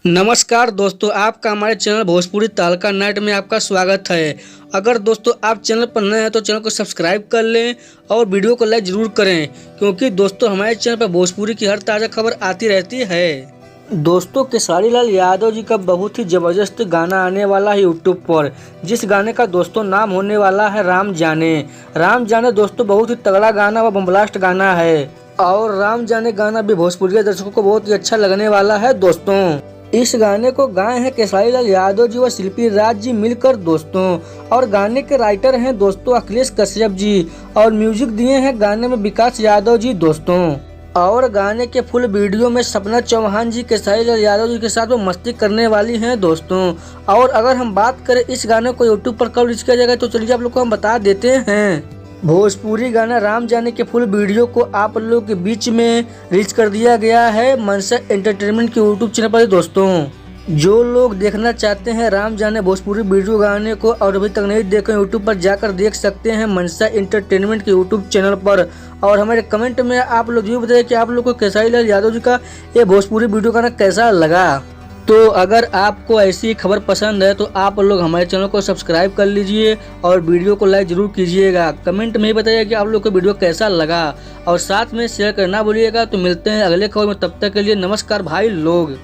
नमस्कार दोस्तों, आपका हमारे चैनल भोजपुरी तहलका नाइट में आपका स्वागत है। अगर दोस्तों आप चैनल पर नए हैं तो चैनल को सब्सक्राइब कर लें और वीडियो को लाइक जरूर करें, क्योंकि दोस्तों हमारे चैनल पर भोजपुरी की हर ताज़ा खबर आती रहती है। दोस्तों खेसारी लाल यादव जी का बहुत ही ज़बरदस्त गाना आने वाला है यूट्यूब पर, जिस गाने का दोस्तों नाम होने वाला है राम जाने। राम जाने दोस्तों बहुत ही तगड़ा गाना व बम्बलास्ट गाना है और राम जाने गाना भी भोजपुरी दर्शकों को बहुत ही अच्छा लगने वाला है। दोस्तों इस गाने को गाए हैं खेसारी लाल यादव जी व शिल्पी राज जी मिलकर दोस्तों, और गाने के राइटर हैं दोस्तों अखिलेश कश्यप जी, और म्यूजिक दिए हैं गाने में विकास यादव जी दोस्तों। और गाने के फुल वीडियो में सपना चौहान जी खेसारी लाल यादव जी के साथ वो मस्ती करने वाली हैं दोस्तों। और अगर हम बात करें इस गाने को यूट्यूब पर कब रिलीज किया जाएगा तो चलिए आप लोग को हम बता देते हैं। भोजपुरी गाना राम जाने के फुल वीडियो को आप लोगों के बीच में रिलीज कर दिया गया है मनसा एंटरटेनमेंट के यूट्यूब चैनल पर। दोस्तों जो लोग देखना चाहते हैं राम जाने भोजपुरी वीडियो गाने को और अभी तक नहीं देखे यूट्यूब पर जाकर देख सकते हैं मनसा एंटरटेनमेंट के यूट्यूब चैनल पर। और हमारे कमेंट में आप लोग ये बताइए कि आप लोग को खेसारी लाल यादव जी का ये भोजपुरी वीडियो गाना कैसा लगा। तो अगर आपको ऐसी खबर पसंद है तो आप लोग हमारे चैनल को सब्सक्राइब कर लीजिए और वीडियो को लाइक जरूर कीजिएगा। कमेंट में बताइए कि आप लोग को वीडियो कैसा लगा और साथ में शेयर करना भूलिएगा। तो मिलते हैं अगले खबर में, तब तक के लिए नमस्कार भाई लोग।